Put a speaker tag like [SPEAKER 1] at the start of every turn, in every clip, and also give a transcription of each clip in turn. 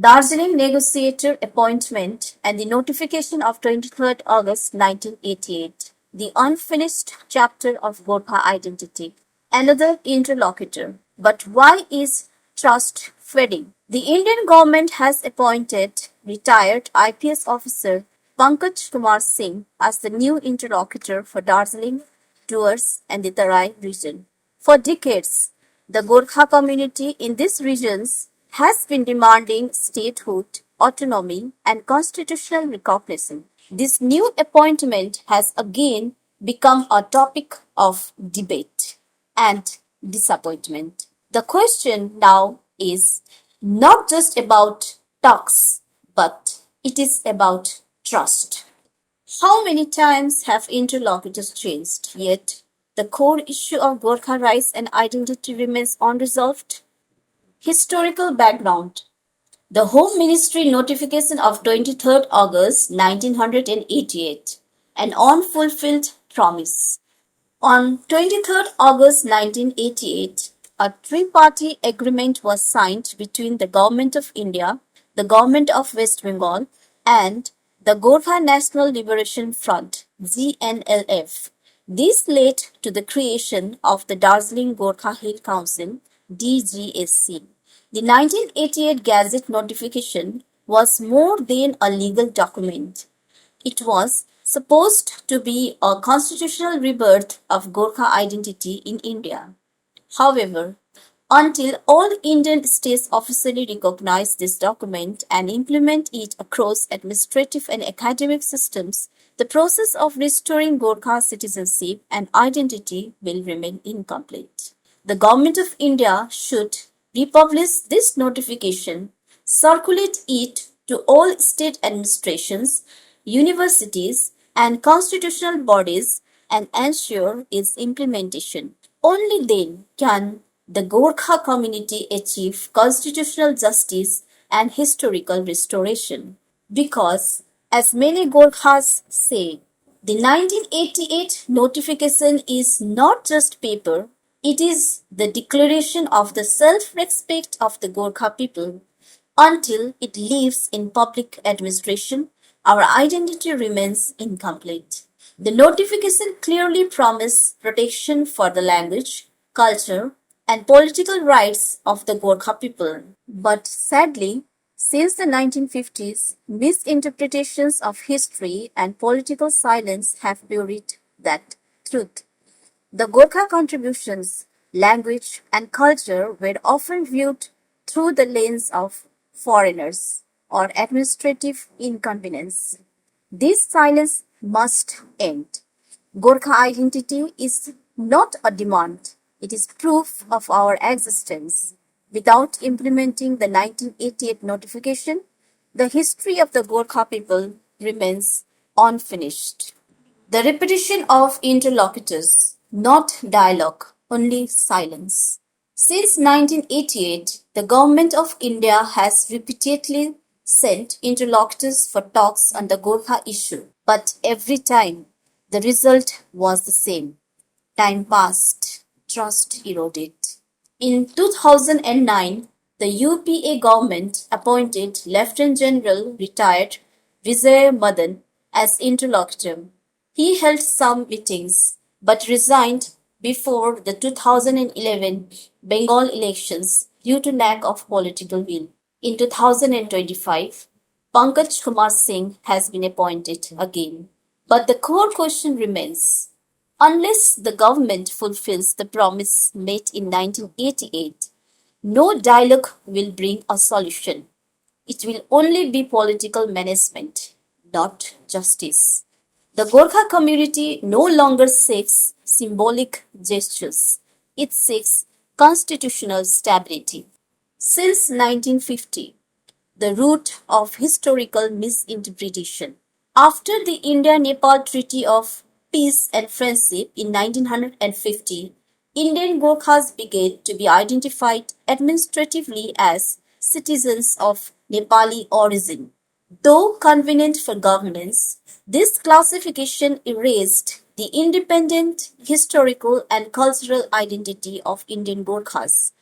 [SPEAKER 1] Darjeeling negotiator appointment and the notification of 23rd August 1988, the unfinished chapter of Gorkha identity, another interlocutor. But why is trust fading? The Indian government has appointed retired IPS officer Pankaj Kumar Singh as the new interlocutor for Darjeeling, Tours and the Tarai region. For decades, the Gorkha community in these regions has been demanding statehood, autonomy, and constitutional recognition. This new appointment has again become a topic of debate and disappointment. The question now is not just about talks, but it is about trust. How many times have interlocutors changed, yet the core issue of Gorkha rights and identity remains unresolved? Historical background. The Home Ministry notification of 23rd August 1988, an unfulfilled promise. On 23rd August 1988, a three-party agreement was signed between the Government of India, the Government of West Bengal, and the Gorkha National Liberation Front (GNLF). This led to the creation of the Darjeeling Gorkha Hill Council (DGSC). The 1988 Gazette notification was more than a legal document. It was supposed to be a constitutional rebirth of Gorkha identity in India. However, until all Indian states officially recognize this document and implement it across administrative and academic systems, the process of restoring Gorkha citizenship and identity will remain incomplete. The Government of India should republish this notification, circulate it to all state administrations, universities, and constitutional bodies and ensure its implementation. Only then can the Gorkha community achieve constitutional justice and historical restoration. Because, as many Gorkhas say, the 1988 notification is not just paper, it is the declaration of the self-respect of the Gorkha people. Until it lives in public administration, our identity remains incomplete. The notification clearly promised protection for the language, culture, and political rights of the Gorkha people. But sadly, since the 1950s, misinterpretations of history and political silence have buried that truth. The Gorkha contributions, language, and culture were often viewed through the lens of foreigners or administrative inconvenience. This silence must end. Gorkha identity is not a demand, it is proof of our existence. Without implementing the 1988 notification, the history of the Gorkha people remains unfinished. The repetition of interlocutors, not dialogue, only silence. Since 1988, the Government of India has repeatedly sent interlocutors for talks on the Gorkha issue, but every time the result was the same. Time passed, trust eroded. In 2009, the UPA government appointed Lieutenant General retired Vijay Madan as interlocutor. He held some meetings but resigned before the 2011 Bengal elections due to lack of political will. In 2025, Pankaj Kumar Singh has been appointed again. But the core question remains, unless the government fulfills the promise made in 1988, no dialogue will bring a solution. It will only be political management, not justice. The Gorkha community no longer seeks symbolic gestures. It seeks constitutional stability. Since 1950, the root of historical misinterpretation. After the India-Nepal Treaty of Peace and Friendship in 1950, Indian Gorkhas began to be identified administratively as citizens of Nepali origin. Though convenient for governance, this classification erased the independent historical and cultural identity of Indian Gorkhas.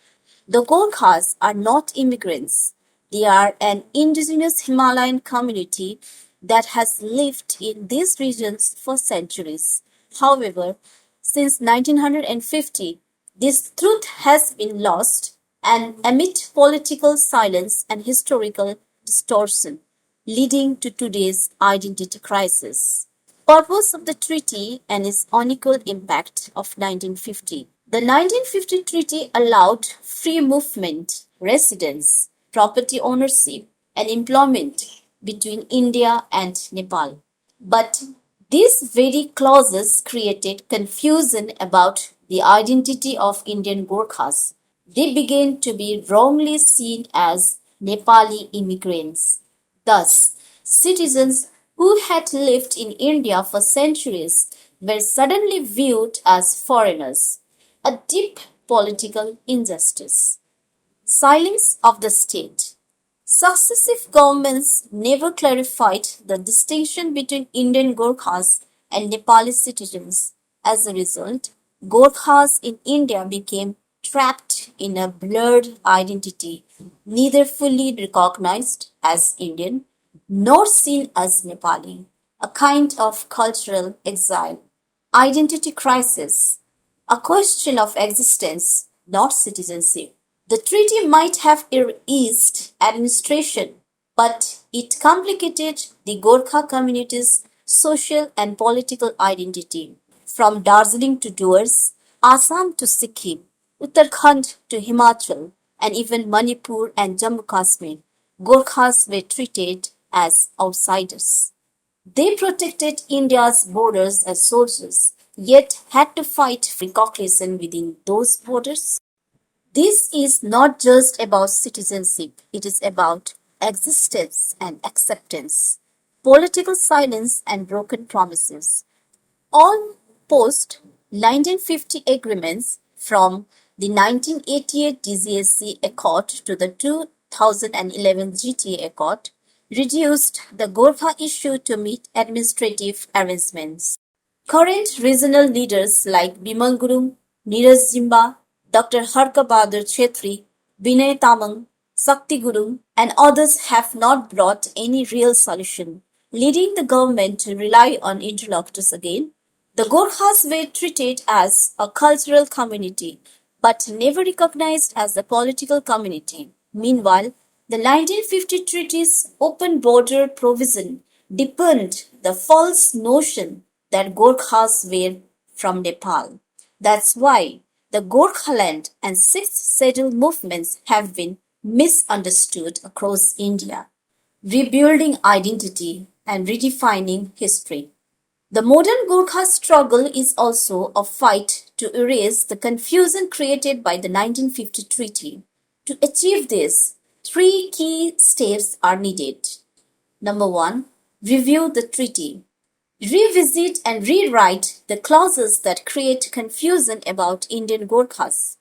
[SPEAKER 1] The Gorkhas are not immigrants. They are an indigenous Himalayan community that has lived in these regions for centuries. However, since 1950, this truth has been lost and amid political silence and historical distortion, leading to today's identity crisis. Purpose of the treaty and its unequal impact of 1950. The 1950 treaty allowed free movement, residence, property ownership, and employment between India and Nepal. But these very clauses created confusion about the identity of Indian Gorkhas. They began to be wrongly seen as Nepali immigrants. Thus, citizens who had lived in India for centuries were suddenly viewed as foreigners, a deep political injustice. Silence of the state. Successive governments never clarified the distinction between Indian Gorkhas and Nepali citizens. As a result, Gorkhas in India became trapped in a blurred identity, neither fully recognized as Indian nor seen as Nepali, a kind of cultural exile. Identity crisis, a question of existence, not citizenship. The treaty might have eased administration, but it complicated the Gorkha community's social and political identity. From Darjeeling to Doors, Assam to Sikkim, Uttarakhand to Himachal, and even Manipur and Jammu Kashmir, Gorkhas were treated as outsiders. They protected India's borders as soldiers, yet had to fight for recognition within those borders. This is not just about citizenship, it is about existence and acceptance, political silence and broken promises. All post 1950 agreements, from the 1988 DCSC Accord to the 2011 GTA Accord, reduced the Gorkha issue to meet administrative arrangements. Current regional leaders like Bimal Gurung, Neeraj Jimba, Dr. Harka Bahadur Chetri, Vinay Tamang, Sakti Gurung, and others have not brought any real solution, leading the government to rely on interlocutors again. The Gorkhas were treated as a cultural community, but never recognized as a political community. Meanwhile, the 1950 treaty's open border provision deepened the false notion that Gorkhas were from Nepal. That's why the Gorkhaland and Sixth Schedule movements have been misunderstood across India, rebuilding identity and redefining history. The modern Gorkha struggle is also a fight to erase the confusion created by the 1950 treaty. To achieve this, three key steps are needed. Number one, review the treaty. Revisit and rewrite the clauses that create confusion about Indian Gorkhas.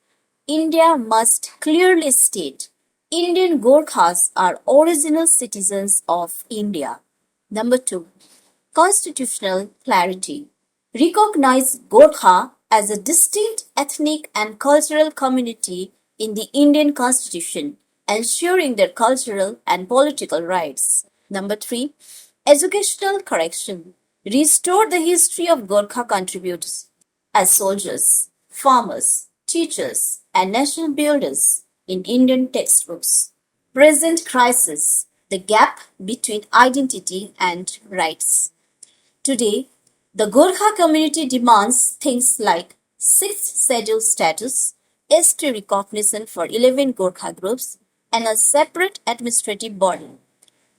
[SPEAKER 1] India must clearly state Indian Gorkhas are original citizens of India. Number two, constitutional clarity. Recognize Gorkha as a distinct ethnic and cultural community in the Indian Constitution, ensuring their cultural and political rights. Number three, educational correction. Restore the history of Gorkha contributors as soldiers, farmers, teachers, and national builders in Indian textbooks. Present crisis, the gap between identity and rights. Today, the Gorkha community demands things like sixth schedule status, ST recognition for 11 Gorkha groups, and a separate administrative body.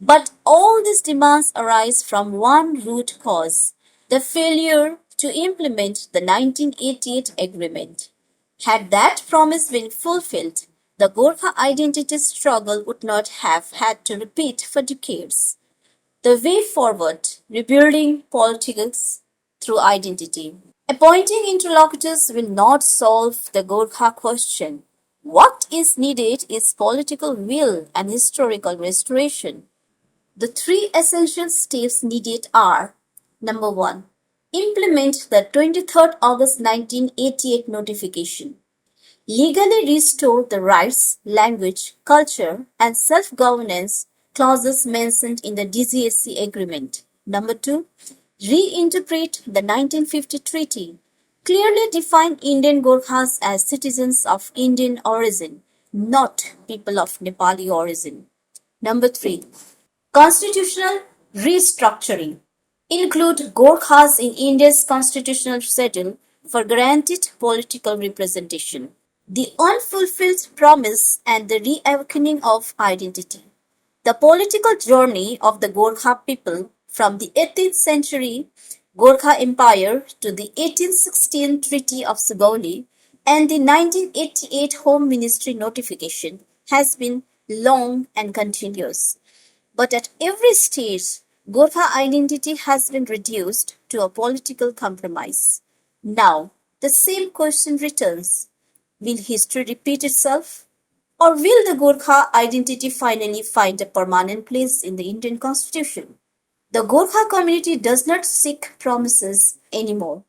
[SPEAKER 1] But all these demands arise from one root cause, the failure to implement the 1988 agreement. Had that promise been fulfilled, the Gorkha identity struggle would not have had to repeat for decades. The way forward, rebuilding politics through identity. Appointing interlocutors will not solve the Gorkha question. What is needed is political will and historical restoration. The three essential steps needed are: number one, implement the 23rd August 1988 notification. legally restore the rights, language, culture, and self-governance clauses mentioned in the DCSC agreement. Number 2, reinterpret the 1950 treaty. Clearly define Indian Gorkhas as citizens of Indian origin, not people of Nepali origin. Number 3, constitutional restructuring. Include Gorkhas in India's constitutional schedule for guaranteed political representation. The unfulfilled promise and the reawakening of identity. The political journey of the Gorkha people from the 18th century Gorkha Empire to the 1816 Treaty of Sugauli and the 1988 Home Ministry notification has been long and continuous. But at every stage, Gorkha identity has been reduced to a political compromise. Now, the same question returns. Will history repeat itself? Or will the Gorkha identity finally find a permanent place in the Indian constitution? The Gorkha community does not seek promises anymore.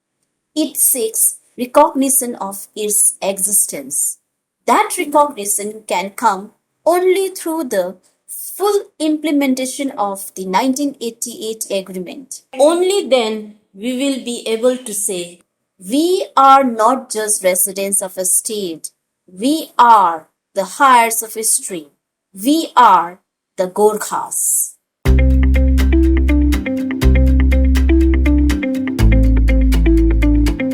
[SPEAKER 1] It seeks recognition of its existence. That recognition can come only through the full implementation of the 1988 agreement. Only then we will be able to say, we are not just residents of a state, we are the heirs of history. We are the Gorkhas.